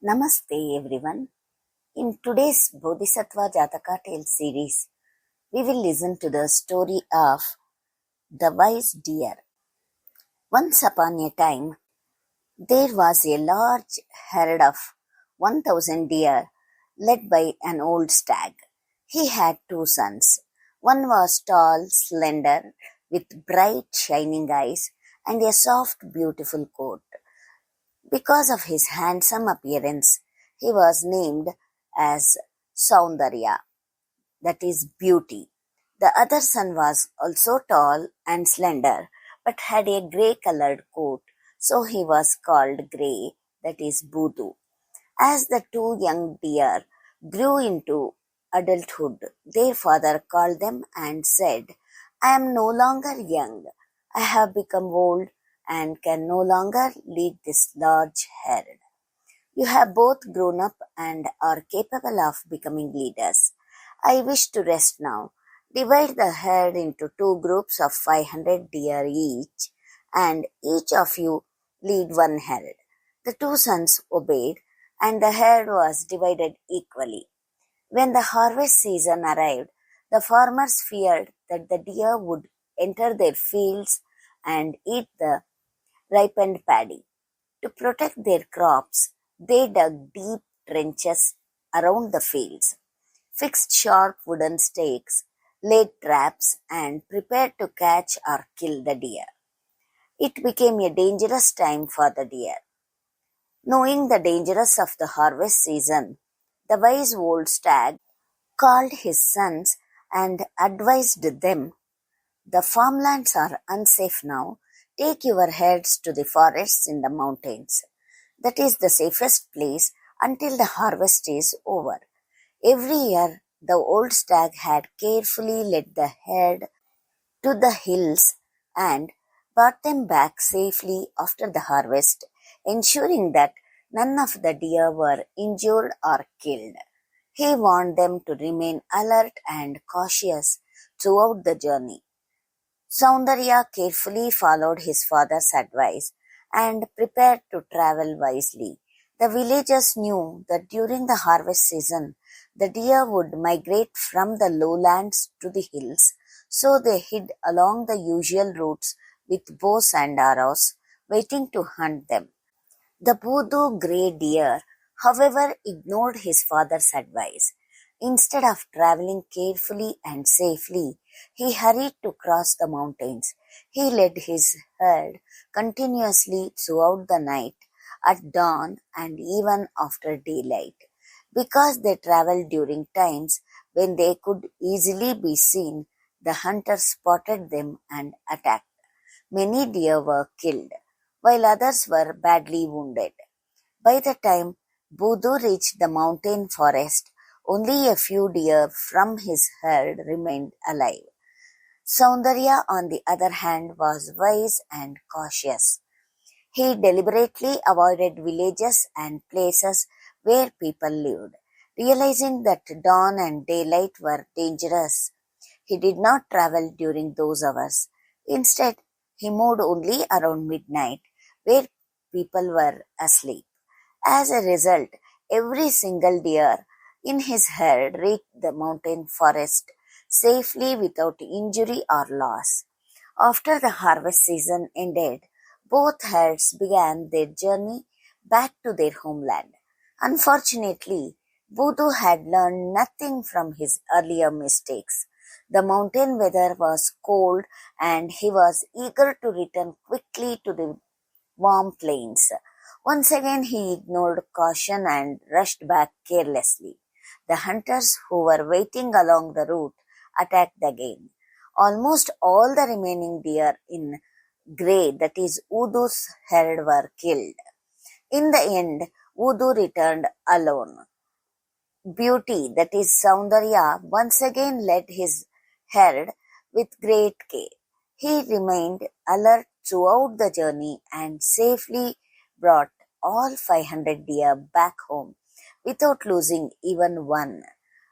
Namaste everyone. In today's Bodhisattva Jataka Tales series, we will listen to the story of the wise deer. Once upon a time, there was a large herd of 1,000 deer led by an old stag. He had two sons. One was tall, slender, with bright, shining eyes and a soft, beautiful coat. Because of his handsome appearance, he was named as Saundarya, that is beauty. The other son was also tall and slender, but had a grey-colored coat, so he was called Grey, that is Buddhu. As the two young deer grew into adulthood, their father called them and said, "I am no longer young. I have become old and can no longer lead this large herd. You have both grown up and are capable of becoming leaders. I wish to rest now. Divide the herd into two groups of 500 deer each, and each of you lead one herd." The two sons obeyed, and the herd was divided equally. When the harvest season arrived, the farmers feared that the deer would enter their fields and eat the ripened paddy. To protect their crops, they dug deep trenches around the fields, fixed sharp wooden stakes, laid traps, and prepared to catch or kill the deer. It became a dangerous time for the deer. Knowing the dangers of the harvest season, the wise old stag called his sons and advised them, "The farmlands are unsafe now. Take your herds to the forests in the mountains. That is the safest place until the harvest is over." Every year, the old stag had carefully led the herd to the hills and brought them back safely after the harvest, ensuring that none of the deer were injured or killed. He warned them to remain alert and cautious throughout the journey. Saundarya carefully followed his father's advice and prepared to travel wisely. The villagers knew that during the harvest season, the deer would migrate from the lowlands to the hills, so they hid along the usual routes with bows and arrows, waiting to hunt them. The Buddhu grey deer, however, ignored his father's advice. Instead of traveling carefully and safely, he hurried to cross the mountains. He led his herd continuously throughout the night, at dawn, and even after daylight. Because they traveled during times when they could easily be seen, the hunters spotted them and attacked. Many deer were killed, while others were badly wounded. By the time Buddhu reached the mountain forest, only a few deer from his herd remained alive. Saundarya, on the other hand, was wise and cautious. He deliberately avoided villages and places where people lived. Realizing that dawn and daylight were dangerous, he did not travel during those hours. Instead, he moved only around midnight, where people were asleep. As a result, every single deer in his herd reached the mountain forest safely without injury or loss. After the harvest season ended, both herds began their journey back to their homeland. Unfortunately, Buddhu had learned nothing from his earlier mistakes. The mountain weather was cold and he was eager to return quickly to the warm plains. Once again he ignored caution and rushed back carelessly. The hunters who were waiting along the route attacked again. Almost all the remaining deer in Grey, that is Udu's herd, were killed. In the end, Udu returned alone. Beauty, that is Saundarya, once again led his herd with great care. He remained alert throughout the journey and safely brought all 500 deer back home without losing even one.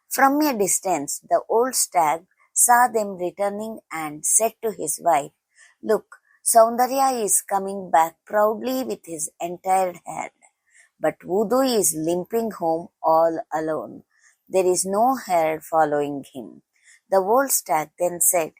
From a distance, the old stag saw them returning and said to his wife, "Look, Saundarya is coming back proudly with his entire herd." but Voodoo is limping home all alone. There is no herd following him. The old stag then said,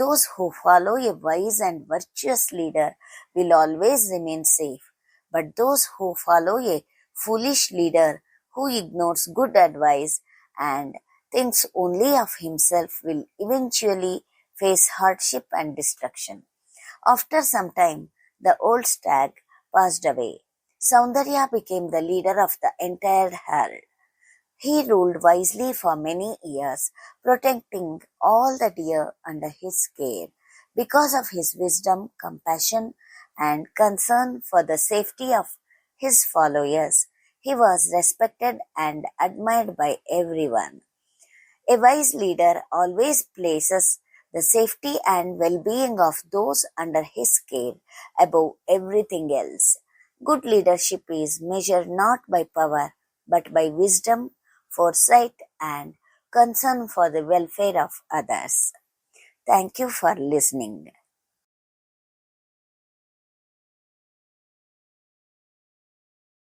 "Those who follow a wise and virtuous leader will always remain safe, but those who follow a foolish leader who ignores good advice and thinks only of himself will eventually face hardship and destruction." After some time, the old stag passed away. Saundarya became the leader of the entire herd. He ruled wisely for many years, protecting all the deer under his care. Because of his wisdom, compassion, and concern for the safety of his followers, he was respected and admired by everyone. A wise leader always places the safety and well-being of those under his care above everything else. Good leadership is measured not by power, but by wisdom, foresight, and concern for the welfare of others. Thank you for listening.